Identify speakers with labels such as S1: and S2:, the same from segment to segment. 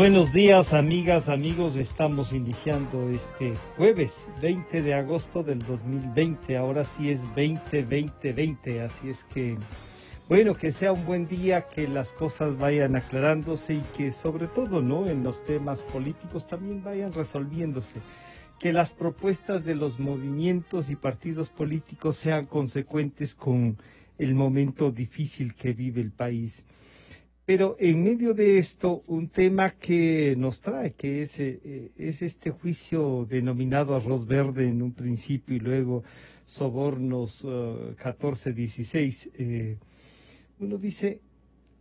S1: Buenos días, amigas, amigos. Estamos iniciando este jueves 20 de agosto del 2020. Ahora sí es 2020. Así es que, bueno, que sea un buen día, que las cosas vayan aclarándose y que sobre todo, ¿no?, en los temas políticos también vayan resolviéndose. Que las propuestas de los movimientos y partidos políticos sean consecuentes con el momento difícil que vive el país. Pero en medio de esto, un tema que nos trae, que es este juicio denominado arroz verde en un principio y luego sobornos 14-16. Uno dice,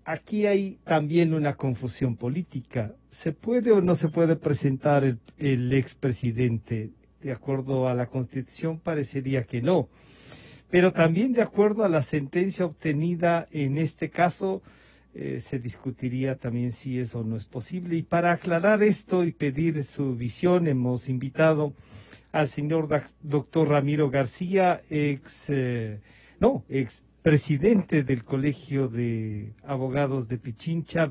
S1: aquí hay también una confusión política. ¿Se puede o no se puede presentar el expresidente? De acuerdo a la Constitución parecería que no. Pero también de acuerdo a la sentencia obtenida en este caso, se discutiría también si eso no es posible. Y para aclarar esto y pedir su visión, hemos invitado al señor doctor Ramiro García, ex presidente del Colegio de Abogados de Pichincha,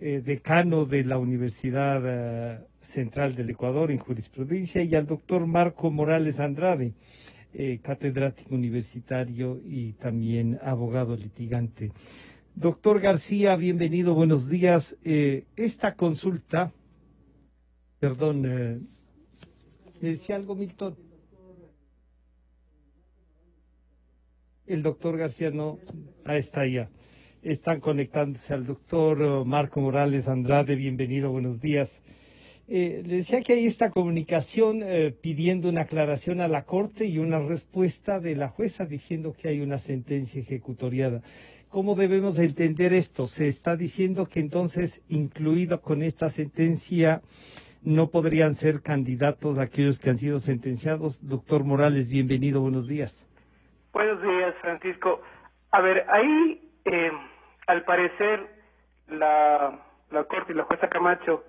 S1: decano de la Universidad Central del Ecuador en Jurisprudencia, y al doctor Marco Morales Andrade, catedrático universitario y también abogado litigante. Doctor García, bienvenido, buenos días. Esta consulta, ¿me decía algo, Milton? El doctor García no, está ya. Están conectándose al doctor Marco Morales Andrade, bienvenido, buenos días. Le decía que hay esta comunicación pidiendo una aclaración a la Corte y una respuesta de la jueza diciendo que hay una sentencia ejecutoriada. ¿Cómo debemos entender esto? ¿Se está diciendo que entonces, incluido con esta sentencia, no podrían ser candidatos aquellos que han sido sentenciados? Doctor Morales, bienvenido, buenos días.
S2: Buenos días, Francisco. A ver, ahí, al parecer, la Corte y la jueza Camacho,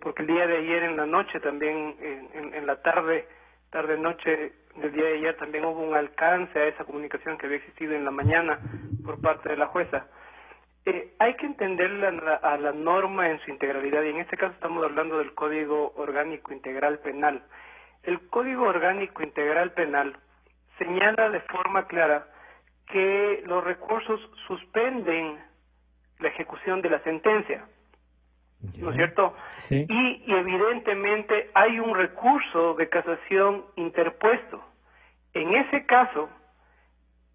S2: porque el día de ayer en la noche también, en la tarde-noche del día de ayer también hubo un alcance a esa comunicación que había existido en la mañana por parte de la jueza. Hay que entender a la norma en su integralidad, y en este caso estamos hablando del Código Orgánico Integral Penal. El Código Orgánico Integral Penal señala de forma clara que los recursos suspenden la ejecución de la sentencia, ¿no es cierto?
S1: Sí.
S2: Y evidentemente hay un recurso de casación interpuesto. En ese caso,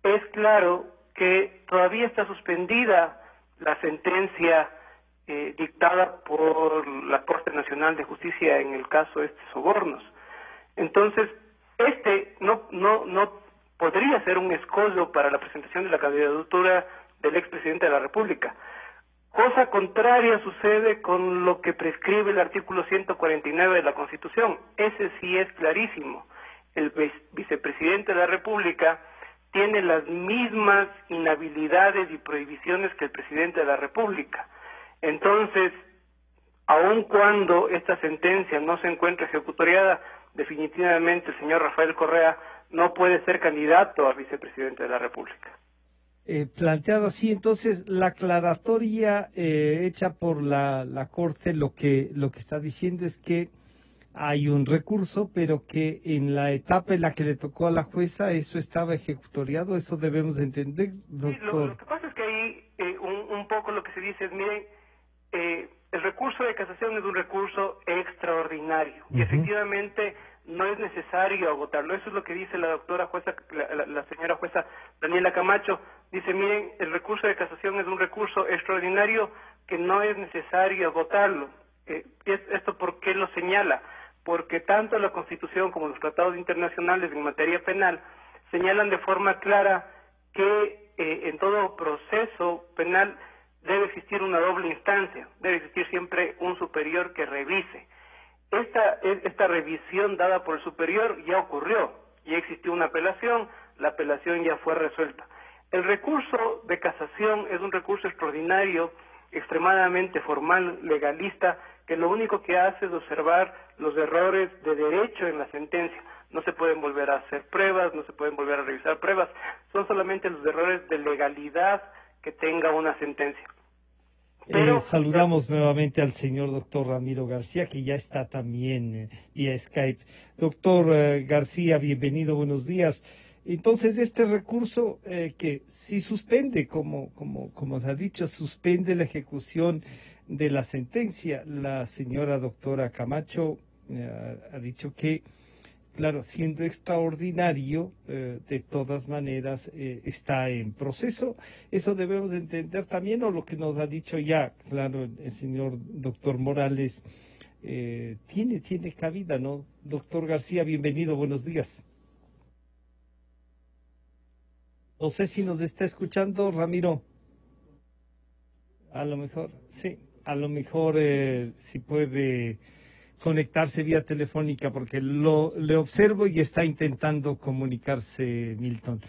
S2: es claro que todavía está suspendida la sentencia dictada por la Corte Nacional de Justicia en el caso de sobornos. Entonces, no podría ser un escollo para la presentación de la candidatura del expresidente de la República. Cosa contraria sucede con lo que prescribe el artículo 149 de la Constitución. Ese sí es clarísimo. El vicepresidente de la República tiene las mismas inhabilidades y prohibiciones que el presidente de la República. Entonces, aun cuando esta sentencia no se encuentre ejecutoriada, definitivamente el señor Rafael Correa no puede ser candidato a vicepresidente de la República.
S1: Planteado así, entonces, la aclaratoria hecha por la Corte lo que está diciendo es que hay un recurso, pero que en la etapa en la que le tocó a la jueza eso estaba ejecutoriado. Eso debemos entender, doctor.
S2: Sí, lo que pasa es que ahí un poco lo que se dice es, miren, el recurso de casación es un recurso extraordinario y efectivamente no es necesario agotarlo. Eso es lo que dice la doctora jueza, la señora jueza Daniela Camacho. Dice, miren, el recurso de casación es un recurso extraordinario que no es necesario agotarlo. ¿Esto por qué lo señala? Porque tanto la Constitución como los tratados internacionales en materia penal señalan de forma clara que en todo proceso penal debe existir una doble instancia, debe existir siempre un superior que revise. Esta revisión dada por el superior ya ocurrió, ya existió una apelación, la apelación ya fue resuelta. El recurso de casación es un recurso extraordinario, extremadamente formal, legalista, que lo único que hace es observar los errores de derecho en la sentencia. No se pueden volver a hacer pruebas, no se pueden volver a revisar pruebas, son solamente los errores de legalidad que tenga una sentencia. Pero
S1: saludamos nuevamente al señor doctor Ramiro García, que ya está también vía Skype. Doctor García, bienvenido, buenos días. Entonces, este recurso que si suspende, como se ha dicho, suspende la ejecución de la sentencia. La señora doctora Camacho ha dicho que, claro, siendo extraordinario, de todas maneras está en proceso. Eso debemos entender también, o lo que nos ha dicho ya, claro, el señor doctor Morales, tiene cabida, ¿no? Doctor García, bienvenido, buenos días. No sé si nos está escuchando, Ramiro. A lo mejor, sí, a lo mejor si puede conectarse vía telefónica, porque le observo y está intentando comunicarse Milton.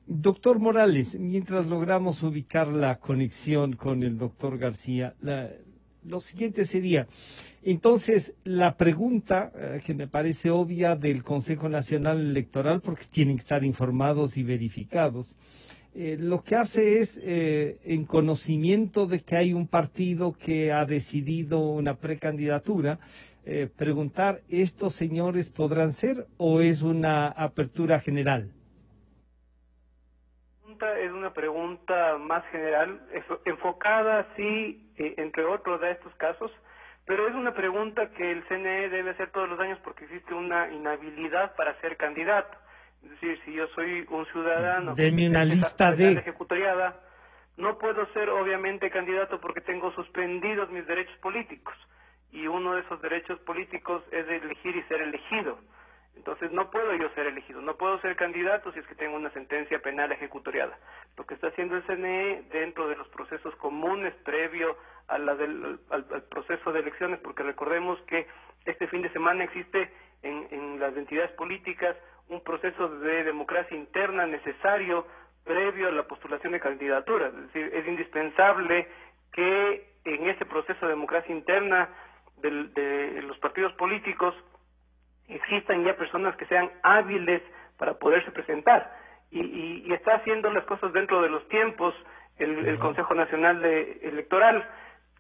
S1: Doctor Morales, mientras logramos ubicar la conexión con el doctor García, lo siguiente sería, entonces, la pregunta que me parece obvia del Consejo Nacional Electoral, porque tienen que estar informados y verificados, lo que hace es, en conocimiento de que hay un partido que ha decidido una precandidatura, preguntar, ¿estos señores podrán ser o es una apertura general?
S2: Es una pregunta más general, enfocada, sí, entre otros de estos casos, pero es una pregunta que el CNE debe hacer todos los años porque existe una inhabilidad para ser candidato. Es decir, si yo soy un ciudadano
S1: Deme una lista
S2: penal ejecutoriada, no puedo ser obviamente candidato porque tengo suspendidos mis derechos políticos, y uno de esos derechos políticos es de elegir y ser elegido. Entonces no puedo yo ser elegido, no puedo ser candidato si es que tengo una sentencia penal ejecutoriada. Lo que está haciendo el CNE dentro de los procesos comunes previo a al proceso de elecciones, porque recordemos que este fin de semana existe en las entidades políticas un proceso de democracia interna necesario previo a la postulación de candidaturas. Es decir, es indispensable que en ese proceso de democracia interna de los partidos políticos existan ya personas que sean hábiles para poderse presentar, y está haciendo las cosas dentro de los tiempos el Consejo Nacional Electoral,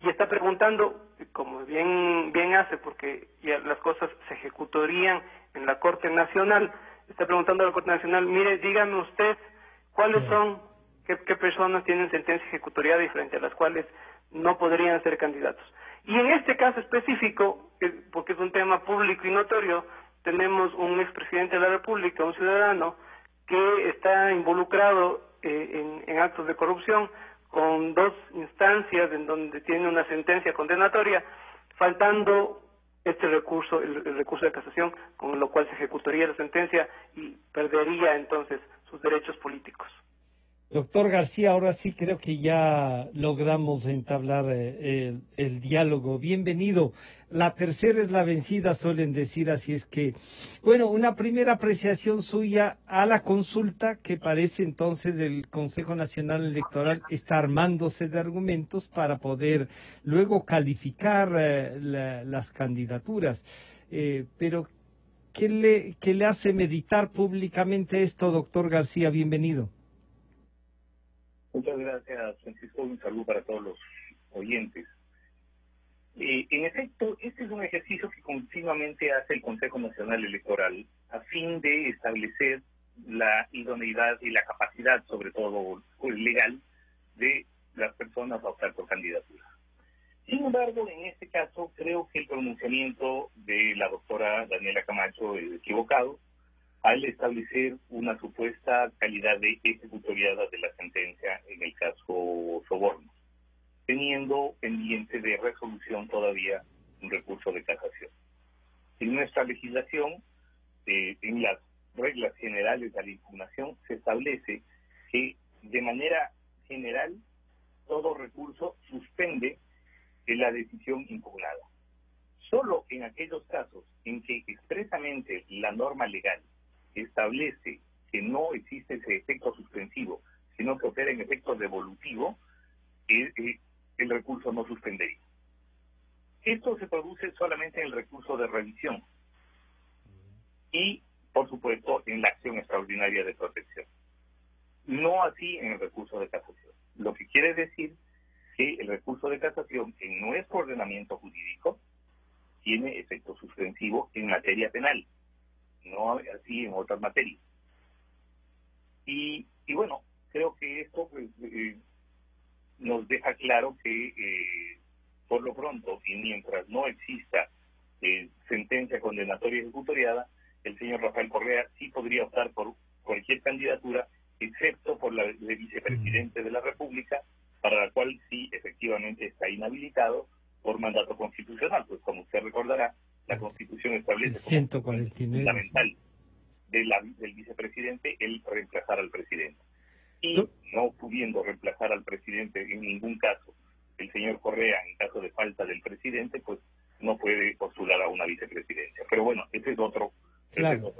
S2: y está preguntando, como bien hace, porque ya las cosas se ejecutarían en la Corte Nacional, está preguntando a la Corte Nacional, mire, dígame usted cuáles son, qué personas tienen sentencia ejecutoriada y frente a las cuales no podrían ser candidatos. Y en este caso específico, porque es un tema público y notorio, tenemos un expresidente de la República, un ciudadano, que está involucrado en actos de corrupción con 2 instancias en donde tiene una sentencia condenatoria, faltando este recurso, el recurso de casación, con lo cual se ejecutaría la sentencia y perdería entonces sus derechos políticos.
S1: Doctor García, ahora sí creo que ya logramos entablar el diálogo. Bienvenido. La tercera es la vencida, suelen decir, así es que, bueno, una primera apreciación suya a la consulta, que parece entonces el Consejo Nacional Electoral está armándose de argumentos para poder luego calificar las candidaturas. Pero, ¿qué le hace meditar públicamente esto, doctor García? Bienvenido.
S3: Muchas gracias, Francisco. Un saludo para todos los oyentes. En efecto, este es un ejercicio que continuamente hace el Consejo Nacional Electoral a fin de establecer la idoneidad y la capacidad, sobre todo legal, de las personas a optar por candidaturas. Sin embargo, en este caso, creo que el pronunciamiento de la doctora Daniela Camacho es equivocado al establecer una supuesta calidad de ejecutoriada de la sentencia en el caso Sobornos, teniendo pendiente de resolución todavía un recurso de casación. En nuestra legislación, en las reglas generales de la impugnación, se establece que de manera general todo recurso suspende la decisión impugnada. Solo en aquellos casos en que expresamente la norma legal establece que no existe ese efecto suspensivo, sino que opera en efecto devolutivo, el recurso no suspendería. Esto se produce solamente en el recurso de revisión y, por supuesto, en la acción extraordinaria de protección. No así en el recurso de casación. Lo que quiere decir que el recurso de casación en nuestro ordenamiento jurídico tiene efecto suspensivo en materia penal, no así en otras materias. Y bueno, creo que esto pues, nos deja claro que por lo pronto, y mientras no exista sentencia condenatoria ejecutoriada, el señor Rafael Correa sí podría optar por cualquier candidatura, excepto por la de vicepresidente de la República, para la cual sí efectivamente está inhabilitado por mandato constitucional. Pues como usted recordará, la Constitución establece como
S1: 149
S3: fundamental del vicepresidente el reemplazar al presidente. Y no pudiendo reemplazar al presidente en ningún caso, el señor Correa, en caso de falta del presidente, pues no puede postular a una vicepresidencia. Pero bueno, ese es otro.
S1: Claro,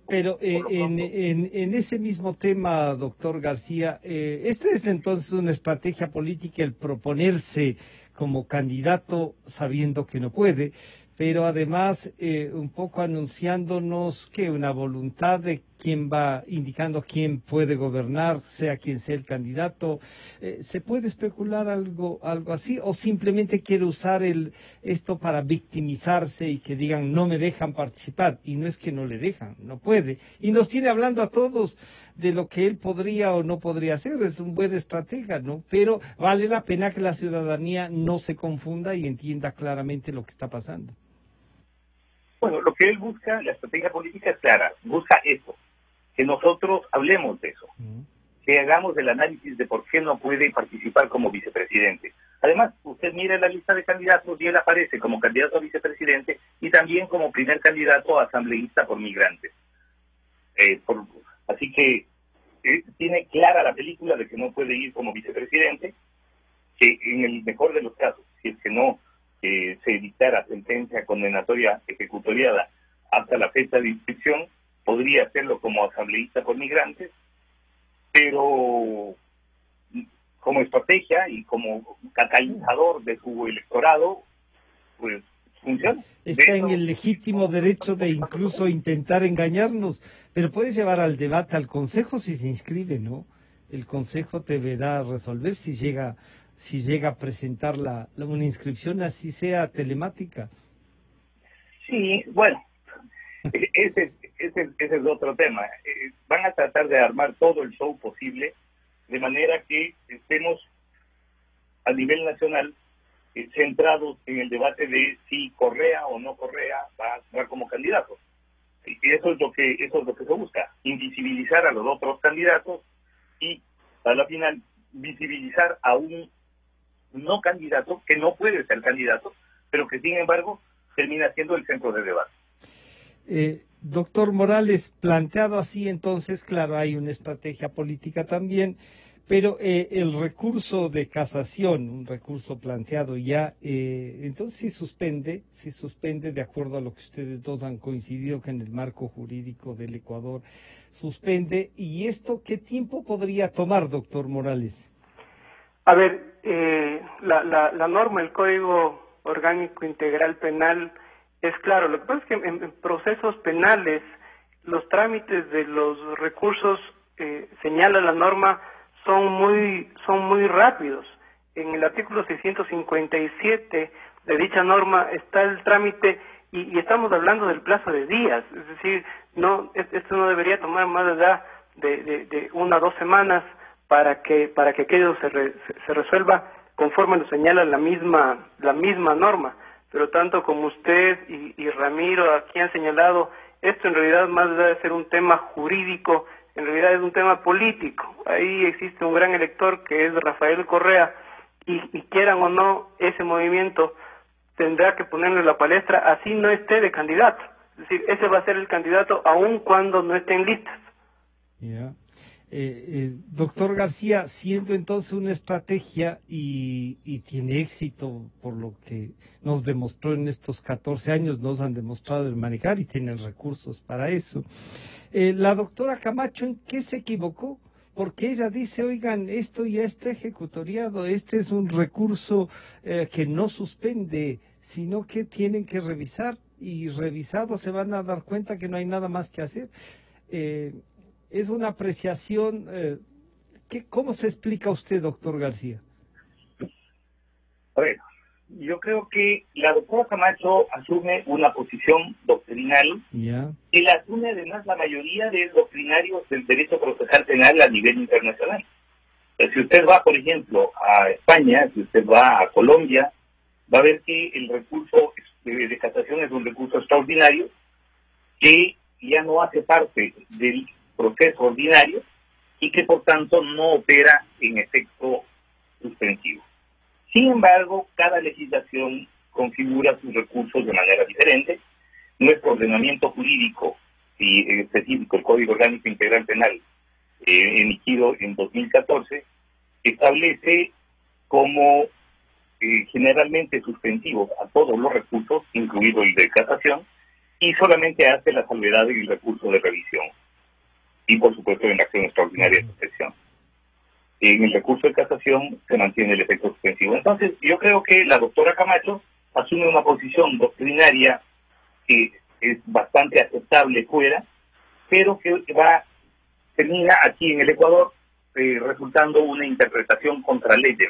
S1: pero en ese mismo tema, doctor García, ¿esta es entonces una estrategia política el proponerse como candidato sabiendo que no puede, pero además un poco anunciándonos que una voluntad de quién va indicando quién puede gobernar, sea quien sea el candidato? ¿Se puede especular algo así o simplemente quiere usar esto para victimizarse y que digan no me dejan participar? Y no es que no le dejan, no puede. Y nos tiene hablando a todos de lo que él podría o no podría hacer. Es un buen estratega, ¿no? Pero vale la pena que la ciudadanía no se confunda y entienda claramente lo que está pasando.
S3: Bueno, lo que él busca, la estrategia política es clara, busca eso, que nosotros hablemos de eso, que hagamos el análisis de por qué no puede participar como vicepresidente. Además, usted mira la lista de candidatos y él aparece como candidato a vicepresidente y también como primer candidato a asambleísta por migrantes. Así que tiene clara la película de que no puede ir como vicepresidente, que en el mejor de los casos, si es que no se dictara sentencia condenatoria ejecutoriada hasta la fecha de inscripción, podría hacerlo como asambleísta por migrantes, pero como estrategia y como catalizador de su electorado, pues funciona.
S1: Está en el legítimo derecho de incluso intentar engañarnos, pero puede llevar al debate al Consejo si se inscribe, ¿no? El Consejo deberá resolver si llega a presentar una inscripción, así sea telemática.
S3: Sí, bueno, ese es otro tema. Van a tratar de armar todo el show posible de manera que estemos a nivel nacional centrados en el debate de si Correa o no Correa va a actuar como candidato. Y eso es lo que se busca, invisibilizar a los otros candidatos y a la final visibilizar a un no candidato que no puede ser candidato, pero que sin embargo termina siendo el centro de debate.
S1: Doctor Morales, planteado así entonces, claro, hay una estrategia política también, pero el recurso de casación, un recurso planteado ya, entonces se suspende de acuerdo a lo que ustedes dos han coincidido que en el marco jurídico del Ecuador suspende. ¿Y esto qué tiempo podría tomar, doctor Morales?
S2: A ver, la norma, el Código Orgánico Integral Penal es claro. Lo que pasa es que en procesos penales los trámites de los recursos, señala la norma, son muy rápidos. En el artículo 657 de dicha norma está el trámite y estamos hablando del plazo de días, es decir, esto no debería tomar más allá de 1 a 2 semanas para que aquello se resuelva conforme lo señala la misma norma. Pero tanto como usted y Ramiro aquí han señalado, esto en realidad más allá de ser un tema jurídico, en realidad es un tema político. Ahí existe un gran elector que es Rafael Correa y quieran o no, ese movimiento tendrá que ponerle la palestra así no esté de candidato. Es decir, ese va a ser el candidato aun cuando no estén listas.
S1: Yeah. Doctor García, siendo entonces una estrategia y tiene éxito por lo que nos demostró en estos 14 años, nos han demostrado el manejar y tienen recursos para eso. La doctora Camacho, ¿en qué se equivocó? Porque ella dice, oigan, esto ya está ejecutoriado, este es un recurso que no suspende, sino que tienen que revisar y revisado se van a dar cuenta que no hay nada más que hacer. Es una apreciación. ¿Cómo se explica usted, doctor García?
S3: Bueno, yo creo que la doctora Camacho asume una posición doctrinal y la asume además la mayoría de doctrinarios del derecho procesal penal a nivel internacional. Si usted va, por ejemplo, a España, si usted va a Colombia, va a ver que el recurso de casación es un recurso extraordinario que ya no hace parte del proceso ordinario y que por tanto no opera en efecto suspensivo. Sin embargo, cada legislación configura sus recursos de manera diferente. Nuestro ordenamiento jurídico, y en específico el Código Orgánico Integral Penal, emitido en 2014, establece como generalmente suspensivos a todos los recursos, incluido el de casación, y solamente hace la salvedad en el recurso de revisión. Y por supuesto en la acción extraordinaria de suspensión. En el recurso de casación se mantiene el efecto suspensivo. Entonces, yo creo que la doctora Camacho asume una posición doctrinaria que es bastante aceptable fuera, pero que termina aquí en el Ecuador resultando una interpretación contra leyes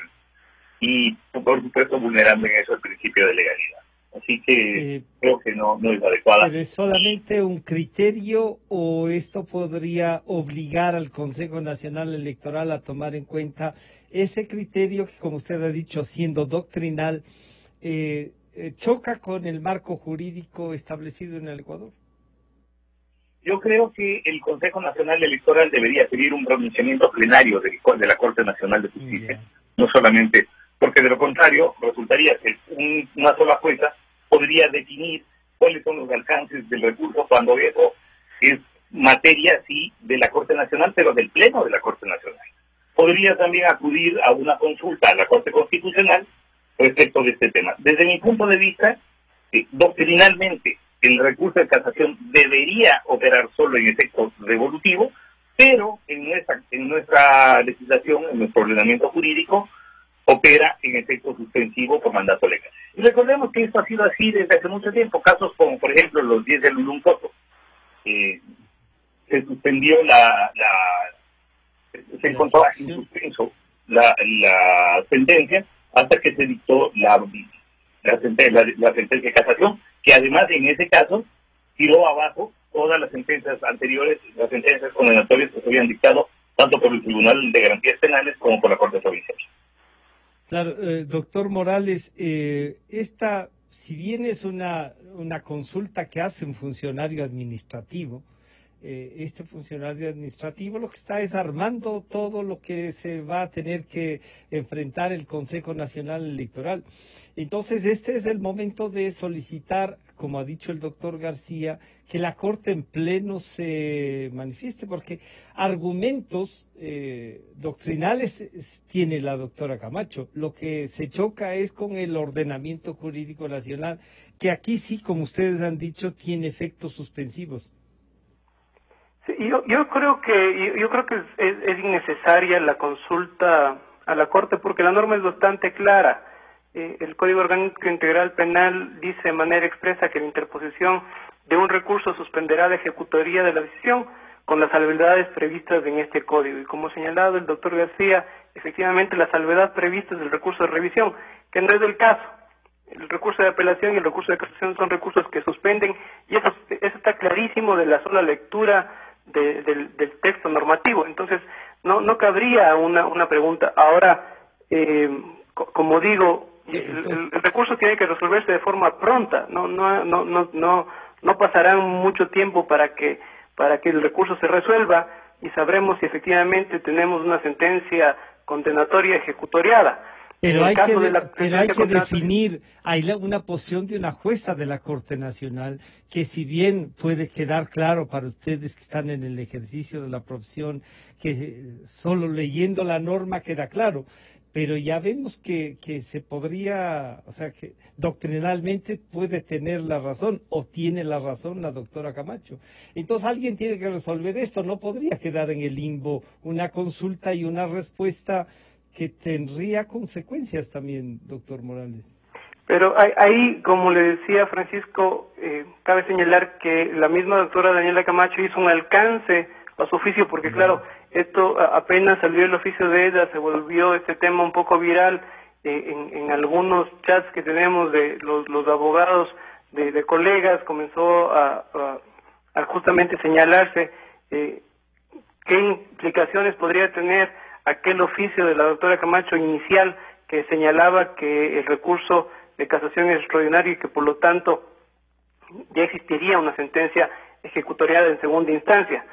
S3: y, por supuesto, vulnerando en eso el principio de legalidad. Así que creo que no es adecuada.
S1: ¿Pero es solamente un criterio o esto podría obligar al Consejo Nacional Electoral a tomar en cuenta ese criterio que, como usted ha dicho, siendo doctrinal, choca con el marco jurídico establecido en el Ecuador?
S3: Yo creo que el Consejo Nacional Electoral debería pedir un pronunciamiento plenario de la Corte Nacional de Justicia, no solamente, porque de lo contrario resultaría que una sola jueza podría definir cuáles son los alcances del recurso cuando eso es materia, sí, de la Corte Nacional, pero del Pleno de la Corte Nacional. Podría también acudir a una consulta a la Corte Constitucional respecto de este tema. Desde mi punto de vista, doctrinalmente, el recurso de casación debería operar solo en efecto devolutivo, pero en nuestra legislación, en nuestro ordenamiento jurídico, opera en efecto suspensivo por mandato legal. Y recordemos que esto ha sido así desde hace mucho tiempo. Casos como, por ejemplo, los 10 de Lulum Coto. Se suspendió se encontró en suspenso la sentencia hasta que se dictó la sentencia de casación, que además en ese caso tiró abajo todas las sentencias anteriores, las sentencias condenatorias que se habían dictado tanto por el Tribunal de Garantías Penales como por la Corte Provincial.
S1: Claro, doctor Morales, esta, si bien es una consulta que hace un funcionario administrativo, este funcionario administrativo lo que está es armando todo lo que se va a tener que enfrentar el Consejo Nacional Electoral. Entonces, este es el momento de solicitar, como ha dicho el doctor García, que la Corte en pleno se manifieste, porque argumentos doctrinales tiene la doctora Camacho. Lo que se choca es con el ordenamiento jurídico nacional, que aquí sí, como ustedes han dicho, tiene efectos suspensivos.
S2: Sí, yo creo que es innecesaria la consulta a la Corte porque la norma es bastante clara. El Código Orgánico Integral Penal dice de manera expresa que la interposición de un recurso suspenderá la ejecutoría de la decisión con las salvedades previstas en este código. Y como señalado el doctor García, efectivamente la salvedad prevista es el recurso de revisión, que no es el caso. El recurso de apelación y el recurso de casación son recursos que suspenden, y eso está clarísimo de la sola lectura del texto normativo. Entonces, no cabría una pregunta. Ahora, como digo, el recurso tiene que resolverse de forma pronta. No pasarán mucho tiempo para que el recurso se resuelva y sabremos si efectivamente tenemos una sentencia condenatoria ejecutoriada.
S1: Pero hay que definir, hay una posición de una jueza de la Corte Nacional que, si bien puede quedar claro para ustedes que están en el ejercicio de la profesión, que solo leyendo la norma queda claro, pero ya vemos que se podría, o sea, que doctrinalmente puede tener la razón o tiene la razón la doctora Camacho. Entonces alguien tiene que resolver esto, no podría quedar en el limbo una consulta y una respuesta que tendría consecuencias también, doctor Morales.
S2: Pero ahí, como le decía Francisco, cabe señalar que la misma doctora Daniela Camacho hizo un alcance a su oficio, porque claro, esto apenas salió el oficio de ella, se volvió este tema un poco viral, en algunos chats que tenemos de los abogados de colegas comenzó a justamente señalarse qué implicaciones podría tener aquel oficio de la doctora Camacho inicial que señalaba que el recurso de casación es extraordinario y que por lo tanto ya existiría una sentencia ejecutoriada en segunda instancia.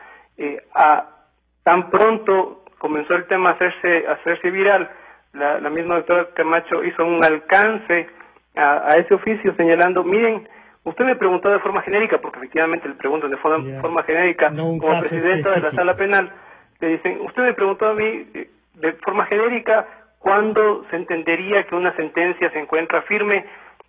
S2: Tan pronto comenzó el tema a hacerse viral, la misma doctora Camacho hizo un alcance a ese oficio señalando, miren, usted me preguntó de forma genérica, porque efectivamente le preguntan de forma genérica,
S1: no
S2: como presidenta de la sala penal, le dicen, usted me preguntó a mí de forma genérica cuándo se entendería que una sentencia se encuentra firme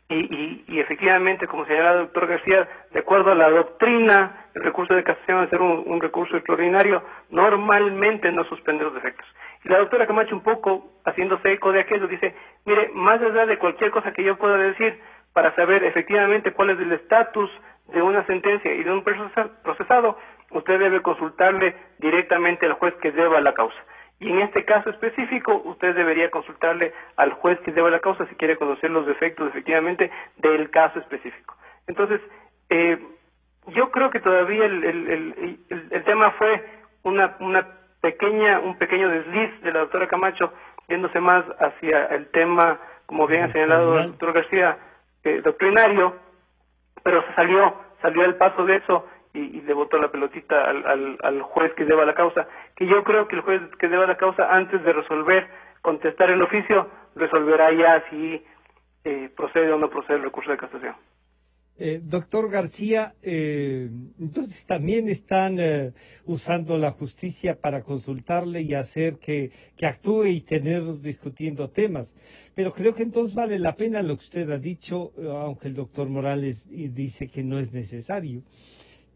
S2: y efectivamente, como señala el doctor García, de acuerdo a la doctrina, el recurso de casación, al ser un recurso extraordinario, normalmente no suspende los efectos. Y la doctora Camacho, un poco haciéndose eco de aquello, dice, mire, más allá de cualquier cosa que yo pueda decir, para saber efectivamente cuál es el estatus de una sentencia y de un procesado, usted debe consultarle directamente al juez que lleva la causa. Y en este caso específico, usted debería consultarle al juez que lleva la causa si quiere conocer los defectos efectivamente del caso específico. Entonces, yo creo que todavía el tema fue un pequeño desliz de la doctora Camacho, yéndose más hacia el tema, como bien ha señalado el doctor García, doctrinario, pero salió al paso de eso y le botó la pelotita al juez que lleva la causa, que yo creo que el juez que lleva la causa, antes de contestar el oficio, resolverá ya si procede o no procede el recurso de casación.
S1: Doctor García, entonces también están usando la justicia para consultarle y hacer que actúe y tenernos discutiendo temas. Pero creo que entonces vale la pena lo que usted ha dicho, aunque el doctor Morales dice que no es necesario,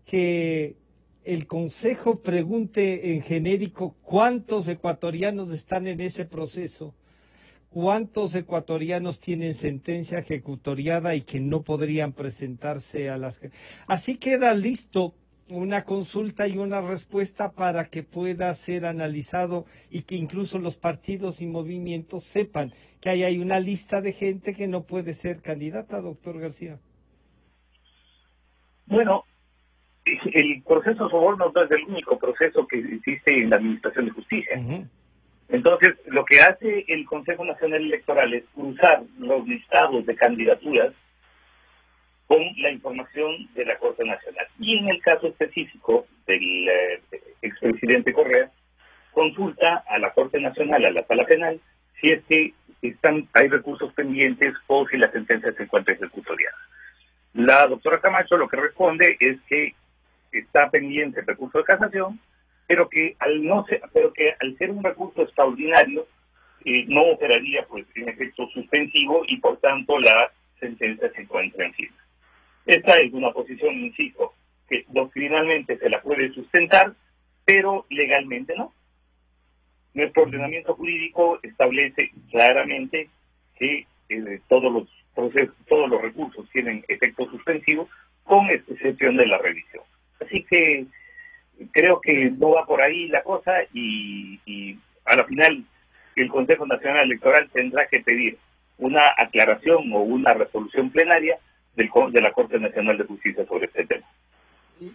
S1: que el Consejo pregunte en genérico cuántos ecuatorianos están en ese proceso, cuántos ecuatorianos tienen sentencia ejecutoriada y que no podrían presentarse a las... Así queda listo una consulta y una respuesta para que pueda ser analizado y que incluso los partidos y movimientos sepan que ahí hay una lista de gente que no puede ser candidata, doctor García.
S3: Bueno, el proceso soborno no es el único proceso que existe en la Administración de Justicia. Entonces, lo que hace el Consejo Nacional Electoral es cruzar los listados de candidaturas con la información de la Corte Nacional. Y en el caso específico del expresidente Correa, consulta a la Corte Nacional, a la Sala Penal, si es que hay recursos pendientes o si la sentencia se encuentra ejecutoriada. La doctora Camacho lo que responde es que está pendiente el recurso de casación, pero que al ser un recurso extraordinario no operaría pues en efecto suspensivo y por tanto la sentencia se encuentra en firme. Esta es una posición, insisto, que doctrinalmente se la puede sustentar, pero legalmente no. Nuestro ordenamiento jurídico establece claramente que todos los recursos tienen efecto suspensivo, con excepción de la revisión. Así que creo que no va por ahí la cosa y a la final el Consejo Nacional Electoral tendrá que pedir una aclaración o una resolución plenaria de la Corte Nacional de Justicia sobre este tema.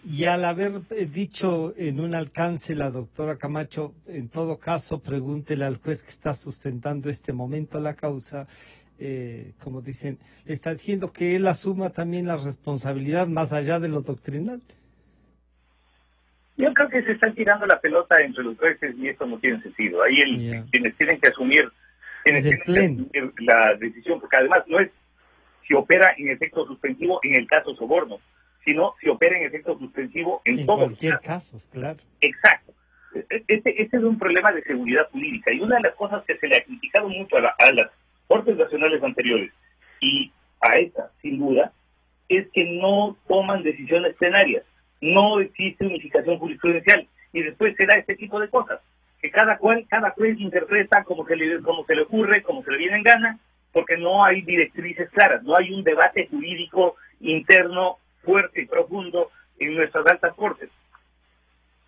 S1: Y al haber dicho en un alcance la doctora Camacho, en todo caso pregúntele al juez que está sustentando este momento la causa, como dicen, le está diciendo que él asuma también la responsabilidad más allá de lo doctrinal.
S3: Yo creo que se están tirando la pelota entre los jueces y esto no tiene sentido. Ahí quienes tienen que asumir la decisión, porque además no es si opera en efecto suspensivo en el caso soborno, sino si opera en efecto suspensivo en todos
S1: cualquier caso, claro.
S3: Exacto. Este es un problema de seguridad jurídica y una de las cosas que se le ha criticado mucho a las Cortes Nacionales anteriores y a esta, sin duda, es que no toman decisiones plenarias. No existe unificación jurisprudencial y después se da este tipo de cosas que cada juez interpreta como se le ocurre, como se le viene en gana, porque no hay directrices claras, no hay un debate jurídico interno fuerte y profundo en nuestras altas cortes.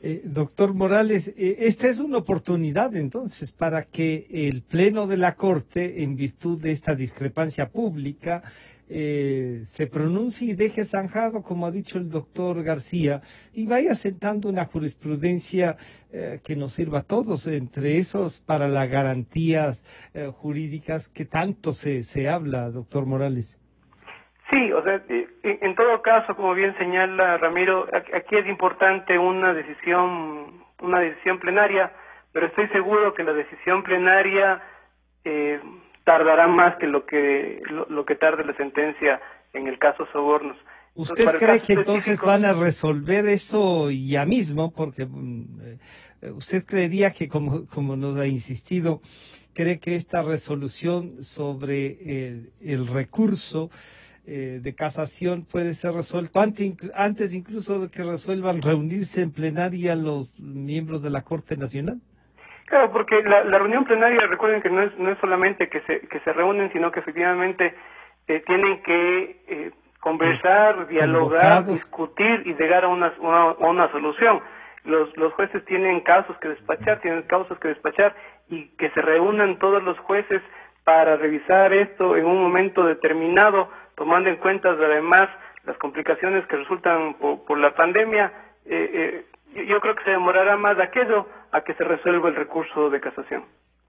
S1: Doctor Morales, esta es una oportunidad entonces para que el Pleno de la Corte, en virtud de esta discrepancia pública, se pronuncie y deje zanjado, como ha dicho el doctor García, y vaya sentando una jurisprudencia que nos sirva a todos, entre esos para las garantías jurídicas que tanto se habla, doctor Morales.
S2: Sí, o sea, en todo caso, como bien señala Ramiro, aquí es importante una decisión plenaria, pero estoy seguro que la decisión plenaria tardará más que lo que tarde la sentencia en el caso Sobornos.
S1: ¿Usted cree que entonces van a resolver eso ya mismo? Porque usted creería que, como nos ha insistido, cree que esta resolución sobre el recurso de casación puede ser resuelto antes incluso de que resuelvan reunirse en plenaria los miembros de la Corte Nacional.
S2: Claro, porque la reunión plenaria, recuerden que no es solamente que se reúnen, sino que efectivamente tienen que conversar, dialogar, discutir y llegar a una solución. Los jueces tienen casos que despachar, y que se reúnan todos los jueces para revisar esto en un momento determinado, tomando en cuenta además las complicaciones que resultan por la pandemia. Yo creo que se demorará más aquello a que se resuelva el recurso de casación.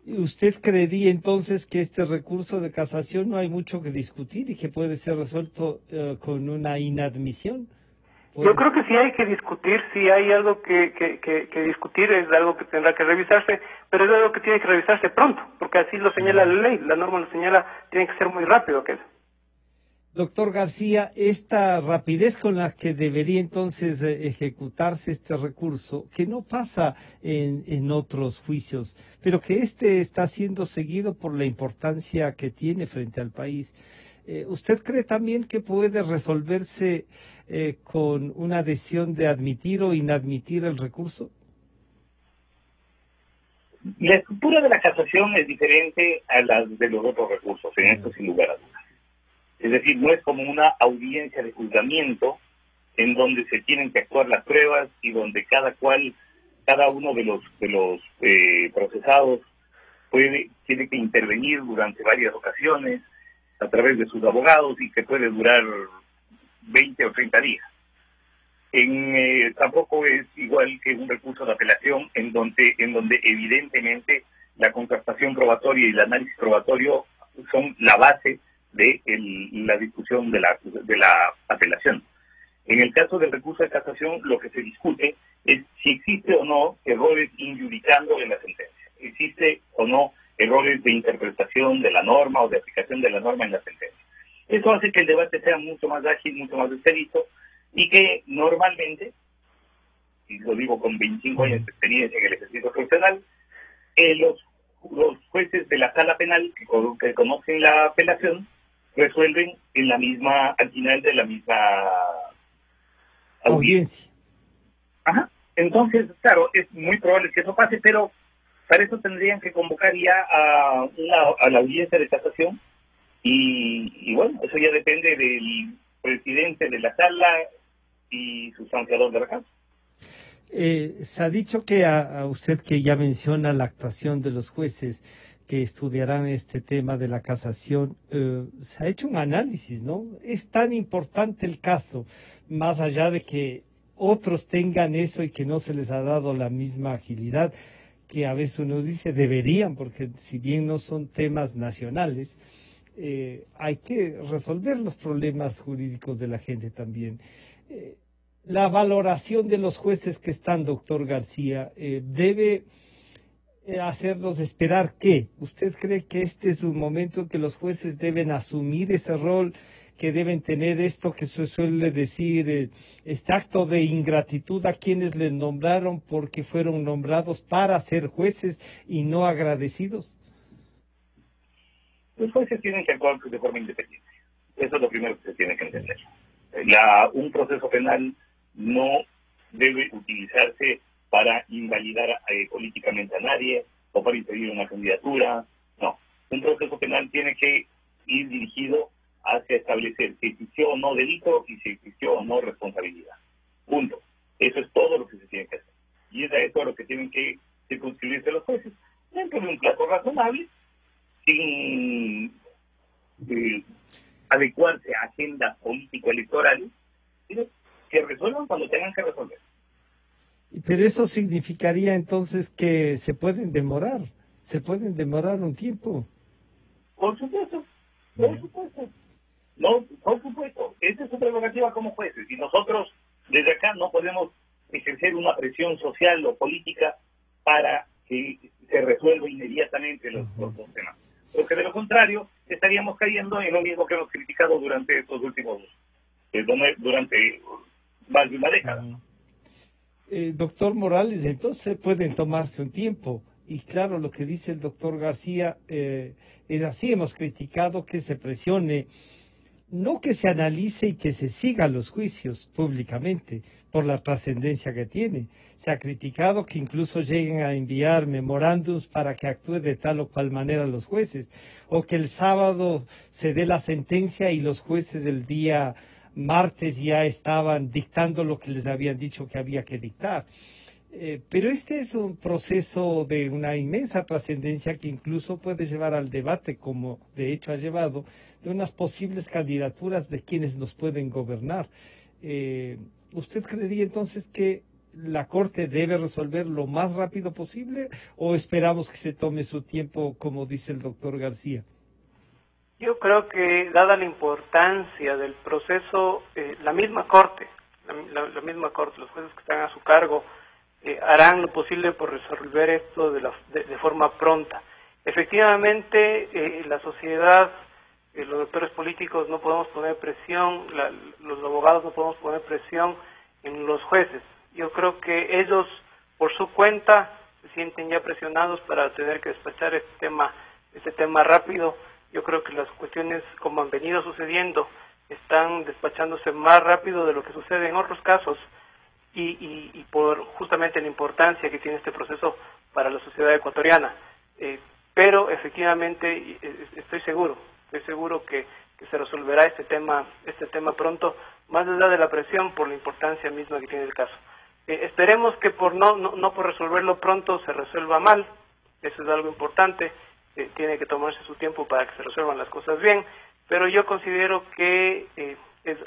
S1: ¿Usted creería entonces que este recurso de casación no hay mucho que discutir y que puede ser resuelto con una inadmisión?
S2: Yo creo que sí hay que discutir, sí hay algo que discutir, es algo que tendrá que revisarse, pero es algo que tiene que revisarse pronto, porque así lo señala la ley, la norma lo señala, tiene que ser muy rápido aquello.
S1: Doctor García, esta rapidez con la que debería entonces ejecutarse este recurso, que no pasa en otros juicios, pero que este está siendo seguido por la importancia que tiene frente al país, ¿usted cree también que puede resolverse con una decisión de admitir o inadmitir el recurso?
S3: La estructura de la casación es diferente a la de los otros recursos, en esto sin lugar a dudas. Es decir, no es como una audiencia de juzgamiento en donde se tienen que actuar las pruebas y donde cada uno de los procesados tiene que intervenir durante varias ocasiones a través de sus abogados y que puede durar 20 o 30 días. Tampoco es igual que un recurso de apelación en donde evidentemente la contrastación probatoria y el análisis probatorio son la base de la discusión de la apelación. En el caso del recurso de casación, lo que se discute es si existe o no errores injudicando en la sentencia. Existe o no errores de interpretación de la norma o de aplicación de la norma en la sentencia. Eso hace que el debate sea mucho más ágil, mucho más expedito, y que normalmente, y lo digo con 25 años de experiencia en el ejercicio profesional, los jueces de la sala penal que conocen la apelación resuelven al final de la misma audiencia. Ajá. Entonces, claro, es muy probable que eso pase, pero para eso tendrían que convocar ya a la audiencia de casación y bueno, eso ya depende del presidente de la sala y sustanciador de la causa.
S1: Se ha dicho que a usted que ya menciona la actuación de los jueces que estudiarán este tema de la casación, se ha hecho un análisis, ¿no? Es tan importante el caso, más allá de que otros tengan eso y que no se les ha dado la misma agilidad, que a veces uno dice deberían, porque si bien no son temas nacionales, hay que resolver los problemas jurídicos de la gente también. La valoración de los jueces que están, doctor García, debe hacernos esperar que ¿usted cree que este es un momento en que los jueces deben asumir ese rol, que deben tener esto que se suele decir, este acto de ingratitud a quienes les nombraron porque fueron nombrados para ser jueces y no agradecidos?
S3: Los jueces tienen que actuar de forma independiente. Eso es lo primero que se tiene que entender. Un proceso penal no debe utilizarse para invalidar políticamente a nadie o para impedir una candidatura. No. Un proceso penal tiene que ir dirigido hacia establecer si existió o no delito y si existió o no responsabilidad. Punto. Eso es todo lo que se tiene que hacer. y es a eso a lo que tienen que circunscribirse los jueces, dentro de un plazo razonable, sin adecuarse a agendas político-electorales, sino que resuelvan cuando tengan que resolver.
S1: Pero eso significaría entonces que se pueden demorar un tiempo.
S3: Por supuesto, por supuesto. No, por supuesto, esa es su prerrogativa como jueces, y nosotros desde acá no podemos ejercer una presión social o política para que se resuelva inmediatamente los temas. Porque de lo contrario, estaríamos cayendo en lo mismo que hemos criticado durante estos últimos, durante más de una década.
S1: Doctor Morales, entonces pueden tomarse un tiempo. Y claro, lo que dice el doctor García es así. Hemos criticado que se presione, no que se analice y que se sigan los juicios públicamente por la trascendencia que tiene. Se ha criticado que incluso lleguen a enviar memorándums para que actúe de tal o cual manera los jueces, o que el sábado se dé la sentencia y los jueces el día martes ya estaban dictando lo que les habían dicho que había que dictar. Pero este es un proceso de una inmensa trascendencia que incluso puede llevar al debate, como de hecho ha llevado, de unas posibles candidaturas de quienes nos pueden gobernar. ¿Usted creería entonces que la Corte debe resolver lo más rápido posible o esperamos que se tome su tiempo, como dice el doctor García?
S2: Yo creo que, dada la importancia del proceso, la misma Corte, la misma Corte, los jueces que están a su cargo, harán lo posible por resolver esto de forma pronta. Efectivamente, la sociedad, los doctores políticos no podemos poner presión, los abogados no podemos poner presión en los jueces. Yo creo que ellos, por su cuenta, se sienten ya presionados para tener que despachar este tema rápido. Yo creo que las cuestiones, como han venido sucediendo, están despachándose más rápido de lo que sucede en otros casos y por justamente la importancia que tiene este proceso para la sociedad ecuatoriana. Pero efectivamente estoy seguro que se resolverá este tema pronto, más allá de la presión por la importancia misma que tiene el caso. Esperemos que por no por resolverlo pronto se resuelva mal. Eso es algo importante. Tiene que tomarse su tiempo para que se resuelvan las cosas bien, pero yo considero que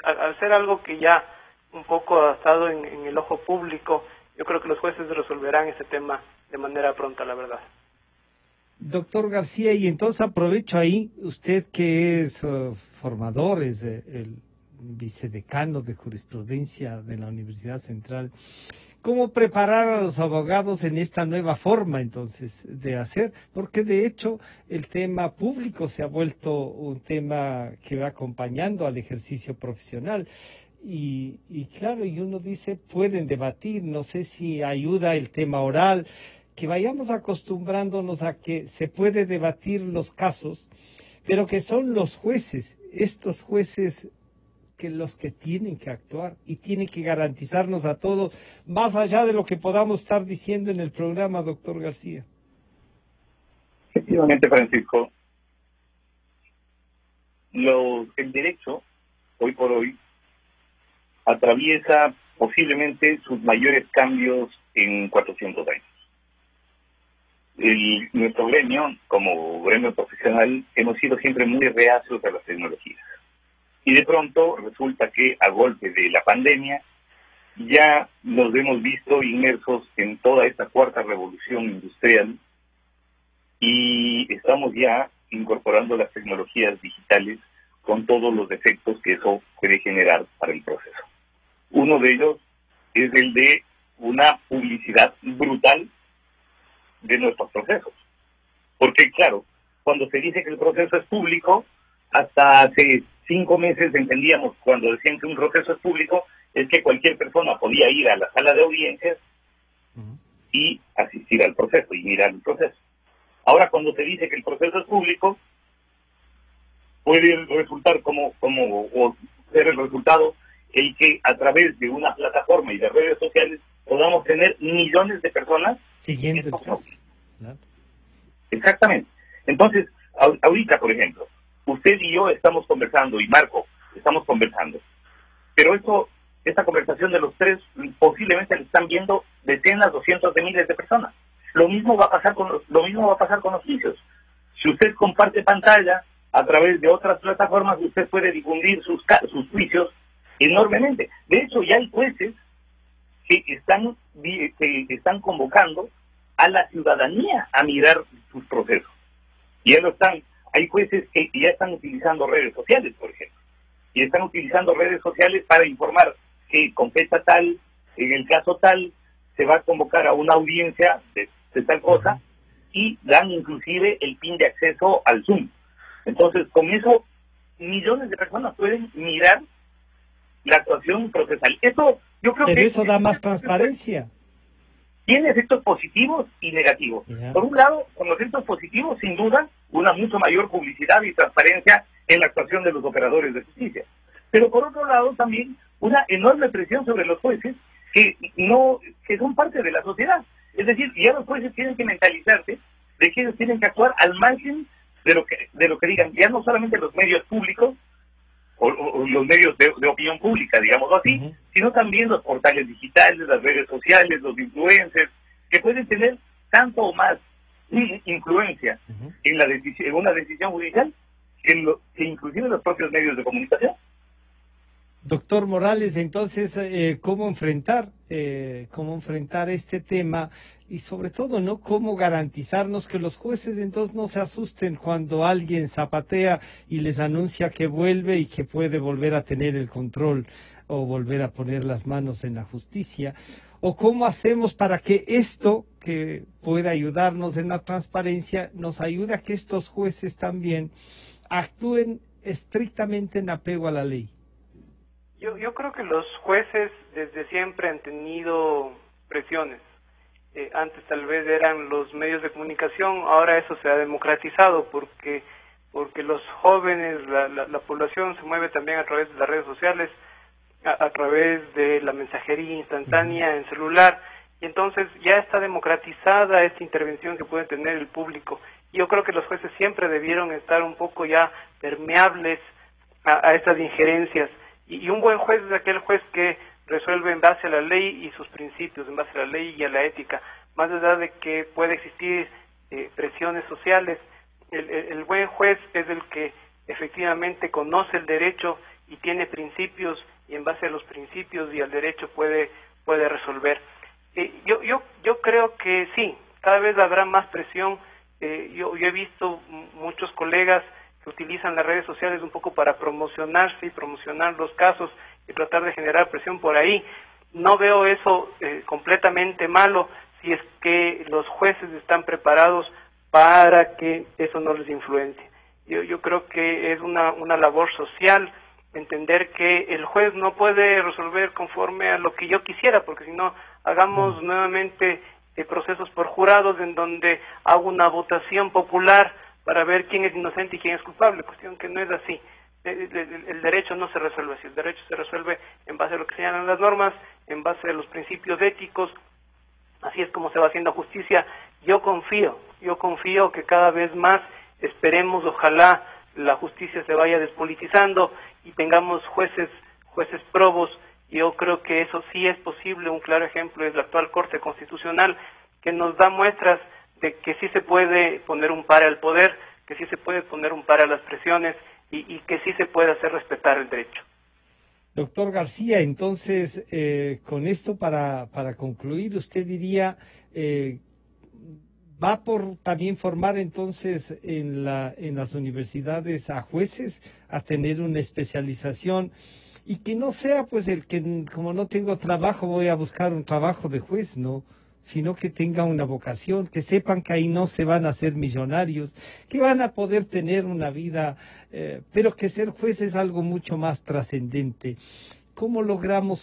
S2: al ser algo que ya un poco ha estado en el ojo público, yo creo que los jueces resolverán ese tema de manera pronta, la verdad.
S1: Doctor García, y entonces aprovecho ahí, usted que es formador, es el vicedecano de jurisprudencia de la Universidad Central, ¿cómo preparar a los abogados en esta nueva forma entonces de hacer? Porque de hecho el tema público se ha vuelto un tema que va acompañando al ejercicio profesional. Y claro, y uno dice, pueden debatir, no sé si ayuda el tema oral, que vayamos acostumbrándonos a que se puede debatir los casos, pero que son los jueces, estos jueces que los que tienen que actuar y tienen que garantizarnos a todos, más allá de lo que podamos estar diciendo en el programa, doctor García.
S3: Efectivamente, Francisco, el derecho, hoy por hoy, atraviesa posiblemente sus mayores cambios en 400 años. Nuestro gremio, como gremio profesional, hemos sido siempre muy reacios a las tecnologías. Y de pronto resulta que a golpe de la pandemia ya nos hemos visto inmersos en toda esta cuarta revolución industrial y estamos ya incorporando las tecnologías digitales con todos los efectos que eso puede generar para el proceso. Uno de ellos es el de una publicidad brutal de nuestros procesos. Porque, claro, cuando se dice que el proceso es público, hasta hace 5 meses entendíamos, cuando decían que un proceso es público, es que cualquier persona podía ir a la sala de audiencias y asistir al proceso y mirar el proceso. Ahora, cuando se dice que el proceso es público, puede resultar o ser el resultado el que a través de una plataforma y de redes sociales podamos tener millones de personas
S1: siguiendo el proceso.
S3: Exactamente. Entonces, ahorita, por ejemplo, usted y yo estamos conversando, y Marco, estamos conversando, pero eso esta conversación de los tres posiblemente le están viendo decenas o cientos de miles de personas. Lo mismo va a pasar con los juicios. Si usted comparte pantalla a través de otras plataformas, usted puede difundir sus juicios enormemente. De hecho, ya hay jueces que están convocando a la ciudadanía a mirar sus procesos. Y ya lo están. Hay jueces que ya están utilizando redes sociales, por ejemplo. Y están utilizando redes sociales para informar que con fecha tal, en el caso tal, se va a convocar a una audiencia de tal cosa, y dan inclusive el PIN de acceso al Zoom. Entonces, con eso, millones de personas pueden mirar la actuación procesal. Eso, yo creo
S1: Pero
S3: que
S1: eso da más transparencia.
S3: Tiene efectos positivos y negativos.
S1: Yeah.
S3: Por un lado, con los efectos positivos, sin duda, una mucho mayor publicidad y transparencia en la actuación de los operadores de justicia. Pero por otro lado, también una enorme presión sobre los jueces que son parte de la sociedad. Es decir, ya los jueces tienen que mentalizarse de que ellos tienen que actuar al margen de lo que digan, ya no solamente los medios públicos o los medios de opinión pública, digámoslo así, sino también los portales digitales, las redes sociales, los influencers, que pueden tener tanto o más influencia en una decisión judicial que inclusive los propios medios de comunicación.
S1: Doctor Morales, entonces, ¿cómo enfrentar este tema? Y sobre todo, ¿no? ¿Cómo garantizarnos que los jueces entonces no se asusten cuando alguien zapatea y les anuncia que vuelve y que puede volver a tener el control o volver a poner las manos en la justicia? ¿O cómo hacemos para que esto, que pueda ayudarnos en la transparencia, nos ayude a que estos jueces también actúen estrictamente en apego a la ley?
S2: Yo creo que los jueces desde siempre han tenido presiones. Antes tal vez eran los medios de comunicación, ahora eso se ha democratizado porque los jóvenes, la población se mueve también a través de las redes sociales, a través de la mensajería instantánea en celular, y entonces ya está democratizada esta intervención que puede tener el público. Yo creo que los jueces siempre debieron estar un poco ya permeables a estas injerencias. Y un buen juez es aquel juez que resuelve en base a la ley y sus principios, en base a la ley y a la ética, más allá de que puede existir presiones sociales. El buen juez es el que efectivamente conoce el derecho y tiene principios, y en base a los principios y al derecho puede resolver. Yo creo que sí, cada vez habrá más presión. Yo he visto muchos colegas que utilizan las redes sociales un poco para promocionarse y promocionar los casos y tratar de generar presión por ahí. No veo eso completamente malo si es que los jueces están preparados para que eso no les influencie. Yo creo que es una labor social entender que el juez no puede resolver conforme a lo que yo quisiera, porque si no, hagamos nuevamente procesos por jurados en donde hago una votación popular para ver quién es inocente y quién es culpable, cuestión que no es así. El derecho no se resuelve así, el derecho se resuelve en base a lo que señalan las normas, en base a los principios éticos. Así es como se va haciendo justicia. Yo confío que cada vez más, esperemos, ojalá la justicia se vaya despolitizando y tengamos jueces probos. Yo creo que eso sí es posible. Un claro ejemplo es la actual Corte Constitucional, que nos da muestras de que sí se puede poner un par al poder, que sí se puede poner un par a las presiones y que sí se puede hacer respetar el derecho.
S1: Doctor García, entonces, con esto para concluir, usted diría, ¿va por también formar entonces en las universidades a jueces, a tener una especialización, y que no sea pues el que, como no tengo trabajo, voy a buscar un trabajo de juez, no, sino que tenga una vocación, que sepan que ahí no se van a hacer millonarios, que van a poder tener una vida, pero que ser juez es algo mucho más trascendente? ¿Cómo logramos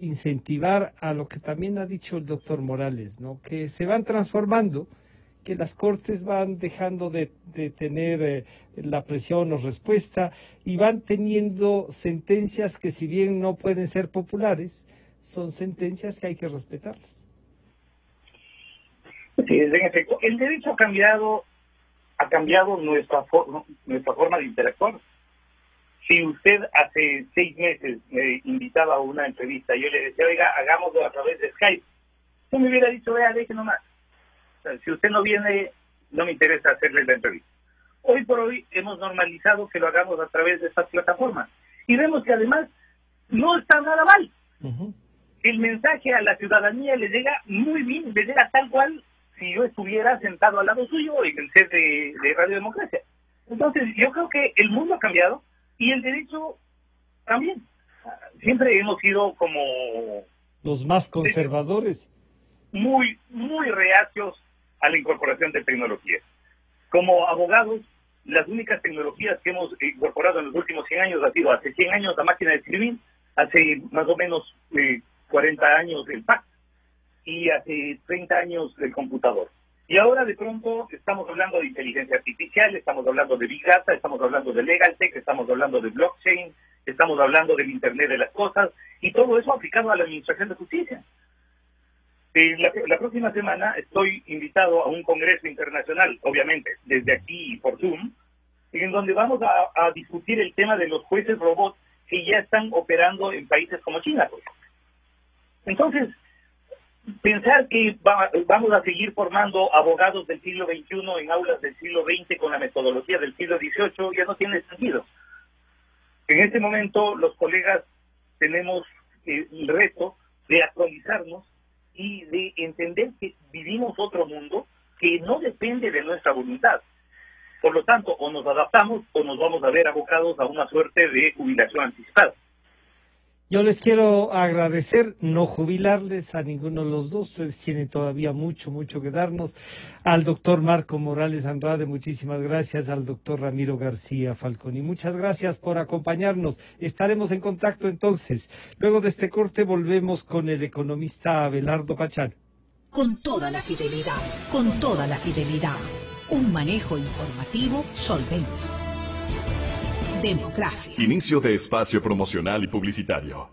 S1: incentivar a lo que también ha dicho el doctor Morales, ¿no? Que se van transformando, que las cortes van dejando de tener la presión o respuesta y van teniendo sentencias que, si bien no pueden ser populares, son sentencias que hay que respetarlas?
S3: Sí, en efecto, el derecho ha cambiado nuestra forma de interactuar. Si usted hace 6 meses me invitaba a una entrevista y yo le decía, oiga, hagámoslo a través de Skype, usted me hubiera dicho, vea, deje nomás. O sea, si usted no viene, no me interesa hacerle la entrevista. Hoy por hoy hemos normalizado que lo hagamos a través de estas plataformas. Y vemos que además no está nada mal. El mensaje a la ciudadanía le llega muy bien, le llega tal cual si yo estuviera sentado al lado suyo en el set de Radio Democracia. Entonces, yo creo que el mundo ha cambiado y el derecho también. Siempre hemos sido como...
S1: los más conservadores.
S3: Muy reacios a la incorporación de tecnologías. Como abogados, las únicas tecnologías que hemos incorporado en los últimos 100 años ha sido hace 100 años la máquina de escribir, hace más o menos 40 años el fax y hace 30 años el computador. Y ahora de pronto estamos hablando de inteligencia artificial, estamos hablando de Big Data, estamos hablando de Legal Tech, estamos hablando de blockchain, estamos hablando del Internet de las cosas y todo eso aplicado a la administración de justicia. La próxima semana estoy invitado a un congreso internacional, obviamente, desde aquí por Zoom, en donde vamos a discutir el tema de los jueces robots que ya están operando en países como China. Pues. Entonces, pensar que vamos a seguir formando abogados del siglo XXI en aulas del siglo XX con la metodología del siglo XVIII ya no tiene sentido. En este momento los colegas tenemos el reto de actualizarnos y de entender que vivimos otro mundo que no depende de nuestra voluntad. Por lo tanto, o nos adaptamos o nos vamos a ver abocados a una suerte de jubilación anticipada.
S1: Yo les quiero agradecer, no jubilarles a ninguno de los dos, ustedes tienen todavía mucho que darnos. Al doctor Marco Morales Andrade, muchísimas gracias, al doctor Ramiro García Falconi, muchas gracias por acompañarnos. Estaremos en contacto entonces. Luego de este corte volvemos con el economista Abelardo Pachán.
S4: Con toda la fidelidad, un manejo informativo solvente. Democracia.
S5: Inicio de espacio promocional y publicitario.